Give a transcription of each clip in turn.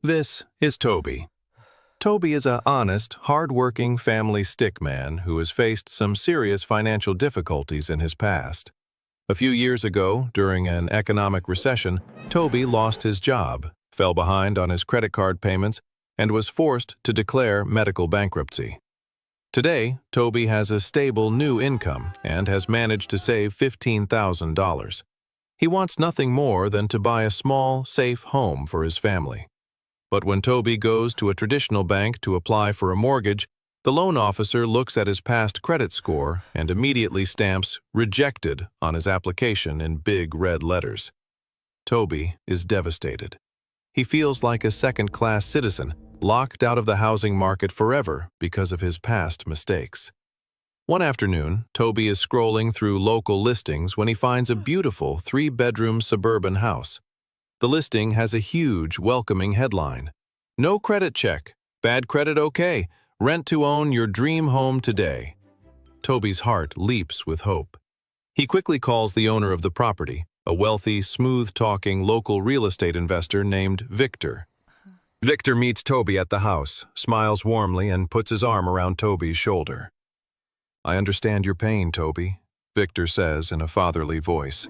This is Toby. Toby is an honest, hard-working family stickman who has faced some serious financial difficulties in his past. A few years ago, during an economic recession, Toby lost his job, fell behind on his credit card payments, and was forced to declare medical bankruptcy. Today, Toby has a stable new income and has managed to save $15,000. He wants nothing more than to buy a small, safe home for his family. But when Toby goes to a traditional bank to apply for a mortgage, the loan officer looks at his past credit score and immediately stamps "rejected" on his application in big red letters. Toby is devastated. He feels like a second-class citizen, locked out of the housing market forever because of his past mistakes. One afternoon, Toby is scrolling through local listings when he finds a beautiful 3-bedroom suburban house. The listing has a huge, welcoming headline: "No credit check. Bad credit okay. Rent to own your dream home today." Toby's heart leaps with hope. He quickly calls the owner of the property, a wealthy, smooth-talking local real estate investor named Victor. Victor meets Toby at the house, smiles warmly, and puts his arm around Toby's shoulder. "I understand your pain, Toby," Victor says in a fatherly voice.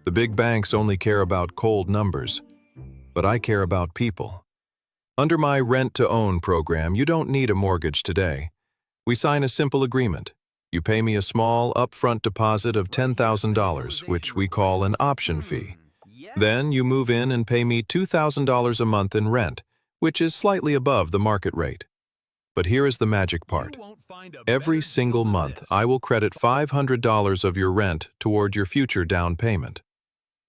"The big banks only care about cold numbers, but I care about people. Under my rent-to-own program, you don't need a mortgage today. We sign a simple agreement. You pay me a small, upfront deposit of $10,000, which we call an option fee. Then you move in and pay me $2,000 a month in rent, which is slightly above the market rate. But here is the magic part. Every single month, I will credit $500 of your rent toward your future down payment.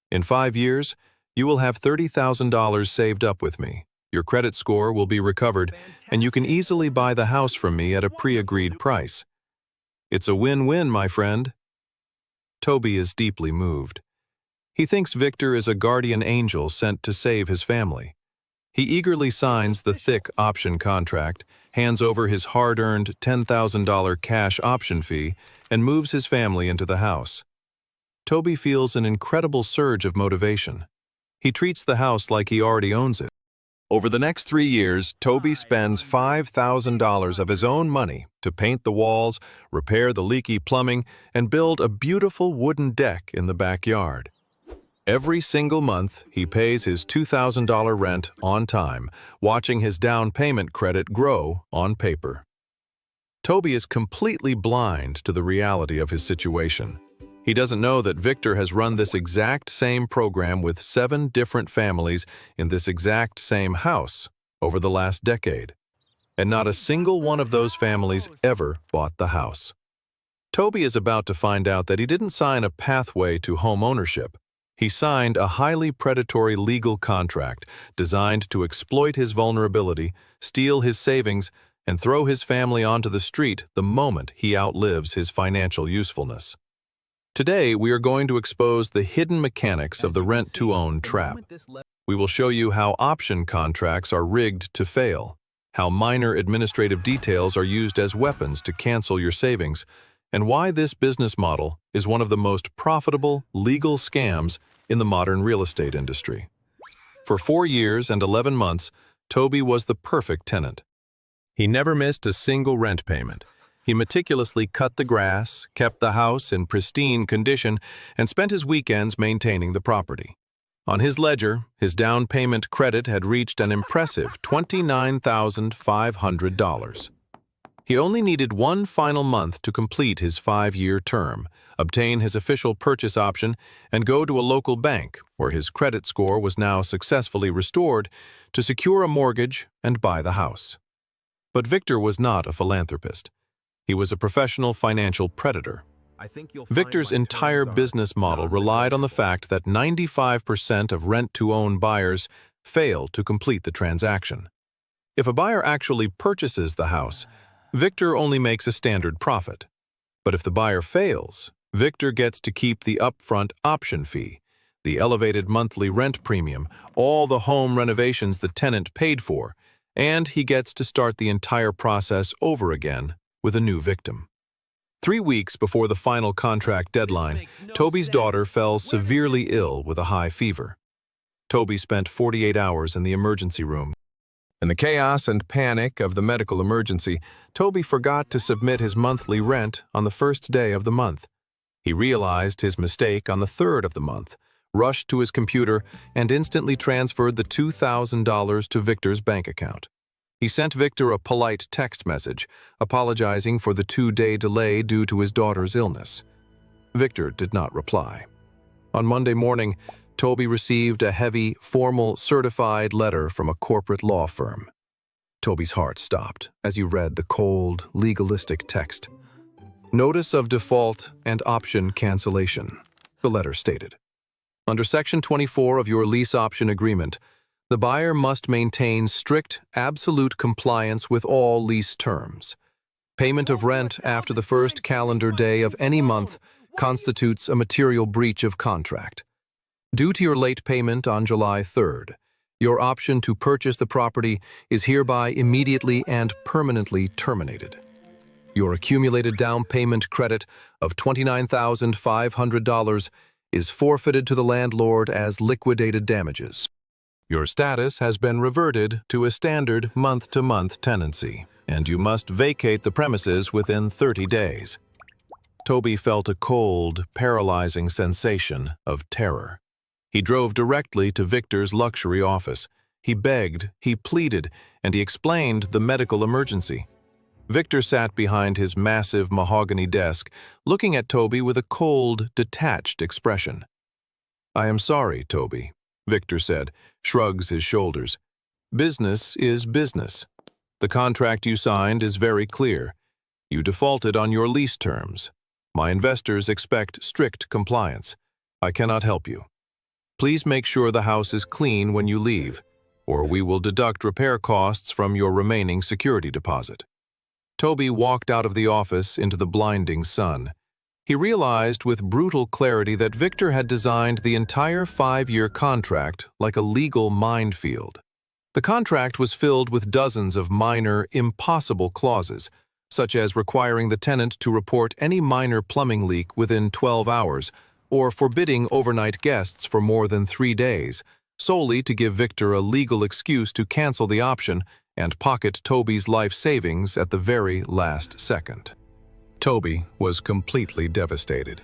In 5 years, you will have $30,000 saved up with me. Your credit score will be recovered, and you can easily buy the house from me at a pre-agreed price. It's a win-win, my friend." Toby is deeply moved. He thinks Victor is a guardian angel sent to save his family. He eagerly signs the thick option contract, hands over his hard-earned $10,000 cash option fee, and moves his family into the house. Toby feels an incredible surge of motivation. He treats the house like he already owns it. Over the next 3 years, Toby spends $5,000 of his own money to paint the walls, repair the leaky plumbing, and build a beautiful wooden deck in the backyard. Every single month, he pays his $2,000 rent on time, watching his down payment credit grow on paper. Toby is completely blind to the reality of his situation. He doesn't know that Victor has run this exact same program with 7 different families in this exact same house over the last decade. And not a single one of those families ever bought the house. Toby is about to find out that he didn't sign a pathway to home ownership. He signed a highly predatory legal contract designed to exploit his vulnerability, steal his savings, and throw his family onto the street the moment he outlives his financial usefulness. Today, we are going to expose the hidden mechanics of the rent-to-own trap. We will show you how option contracts are rigged to fail, how minor administrative details are used as weapons to cancel your savings, and why this business model is one of the most profitable legal scams in the modern real estate industry. For 4 years and 11 months, Toby was the perfect tenant. He never missed a single rent payment. He meticulously cut the grass, kept the house in pristine condition, and spent his weekends maintaining the property. On his ledger, his down payment credit had reached an impressive $29,500. He only needed one final month to complete his 5-year term, obtain his official purchase option, and go to a local bank, where his credit score was now successfully restored, to secure a mortgage and buy the house. But Victor was not a philanthropist. He was a professional financial predator. Victor's entire business model relied on the fact that 95% of rent-to-own buyers fail to complete the transaction. If a buyer actually purchases the house, Victor only makes a standard profit. But if the buyer fails, Victor gets to keep the upfront option fee, the elevated monthly rent premium, all the home renovations the tenant paid for, and he gets to start the entire process over again with a new victim. 3 weeks before the final contract deadline, Toby's daughter fell severely ill with a high fever. Toby spent 48 hours in the emergency room, In the chaos and panic of the medical emergency, Toby forgot to submit his monthly rent on the first day of the month. He realized his mistake on the third of the month, rushed to his computer, and instantly transferred the $2,000 to Victor's bank account. He sent Victor a polite text message, apologizing for the 2-day delay due to his daughter's illness. Victor did not reply. On Monday morning, Toby received a heavy, formal, certified letter from a corporate law firm. Toby's heart stopped as he read the cold, legalistic text. Notice of default and option cancellation, the letter stated. Under Section 24 of your lease option agreement, the buyer must maintain strict, absolute compliance with all lease terms. Payment of rent after the first calendar day of any month constitutes a material breach of contract. Due to your late payment on July 3rd, your option to purchase the property is hereby immediately and permanently terminated. Your accumulated down payment credit of $29,500 is forfeited to the landlord as liquidated damages. Your status has been reverted to a standard month-to-month tenancy, and you must vacate the premises within 30 days. Toby felt a cold, paralyzing sensation of terror. He drove directly to Victor's luxury office. He begged, he pleaded, and he explained the medical emergency. Victor sat behind his massive mahogany desk, looking at Toby with a cold, detached expression. "I am sorry, Toby," Victor said, shrugs his shoulders. "Business is business. The contract you signed is very clear. You defaulted on your lease terms. My investors expect strict compliance. I cannot help you. Please make sure the house is clean when you leave, or we will deduct repair costs from your remaining security deposit." Toby walked out of the office into the blinding sun. He realized with brutal clarity that Victor had designed the entire 5-year contract like a legal minefield. The contract was filled with dozens of minor, impossible clauses, such as requiring the tenant to report any minor plumbing leak within 12 hours, or forbidding overnight guests for more than 3 days, solely to give Victor a legal excuse to cancel the option and pocket Toby's life savings at the very last second. Toby was completely devastated.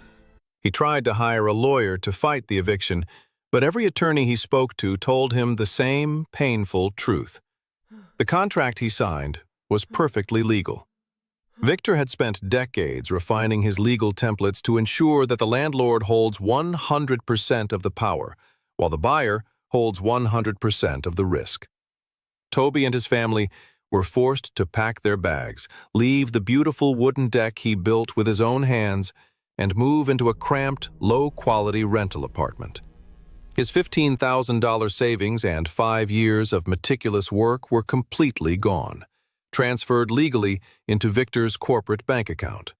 He tried to hire a lawyer to fight the eviction, but every attorney he spoke to told him the same painful truth. The contract he signed was perfectly legal. Victor had spent decades refining his legal templates to ensure that the landlord holds 100% of the power, while the buyer holds 100% of the risk. Toby and his family were forced to pack their bags, leave the beautiful wooden deck he built with his own hands, and move into a cramped, low-quality rental apartment. His $15,000 savings and 5 years of meticulous work were completely gone, transferred legally into Victor's corporate bank account.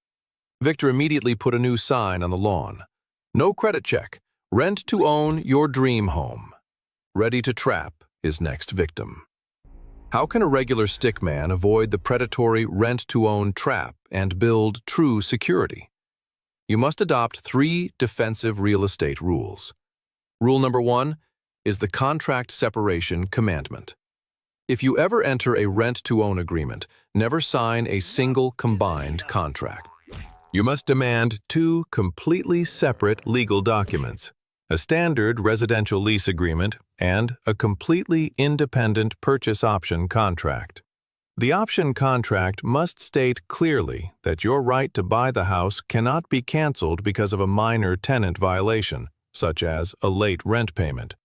Victor immediately put a new sign on the lawn. "No credit check. Rent to own your dream home." Ready to trap his next victim. How can a regular stickman avoid the predatory rent-to-own trap and build true security? You must adopt 3 defensive real estate rules. Rule number 1 is the contract separation commandment. If you ever enter a rent-to-own agreement, never sign a single combined contract. You must demand 2 completely separate legal documents: a standard residential lease agreement and a completely independent purchase option contract. The option contract must state clearly that your right to buy the house cannot be canceled because of a minor tenant violation, such as a late rent payment.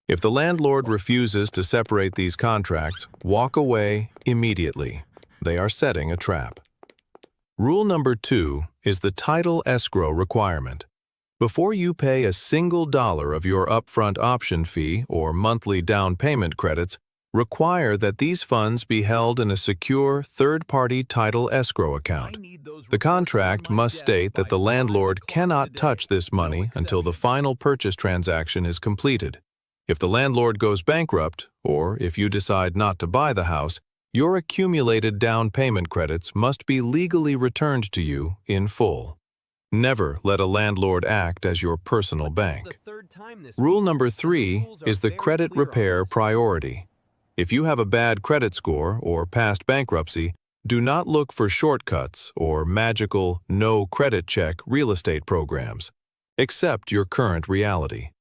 If the landlord refuses to separate these contracts, walk away immediately. They are setting a trap. Rule number 2 is the title escrow requirement. Before you pay a single dollar of your upfront option fee or monthly down payment credits, require that these funds be held in a secure third-party title escrow account. The contract must state that the landlord cannot touch this money until the final purchase transaction is completed. If the landlord goes bankrupt, or if you decide not to buy the house, your accumulated down payment credits must be legally returned to you in full. Never let a landlord act as your personal bank. Rule number 3 is the credit repair priority. If you have a bad credit score or past bankruptcy, do not look for shortcuts or magical no-credit check real estate programs. Accept your current reality.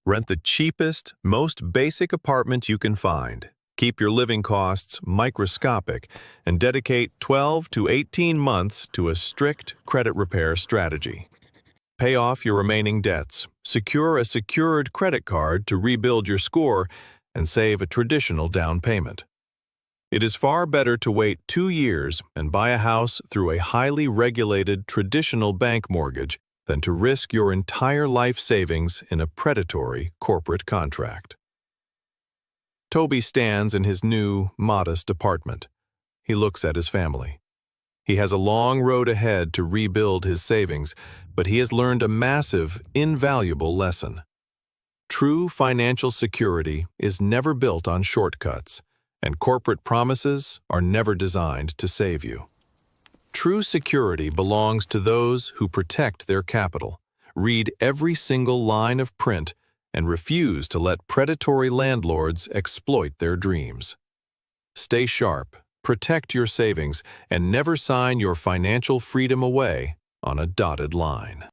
Rent the cheapest, most basic apartment you can find. Keep your living costs microscopic and dedicate 12 to 18 months to a strict credit repair strategy. Pay off your remaining debts, secure a secured credit card to rebuild your score, and save a traditional down payment. It is far better to wait 2 years and buy a house through a highly regulated traditional bank mortgage than to risk your entire life savings in a predatory corporate contract. Toby stands in his new, modest apartment. He looks at his family. He has a long road ahead to rebuild his savings, but he has learned a massive, invaluable lesson. True financial security is never built on shortcuts, and corporate promises are never designed to save you. True security belongs to those who protect their capital, read every single line of print, and refuse to let predatory landlords exploit their dreams. Stay sharp, protect your savings, and never sign your financial freedom away on a dotted line.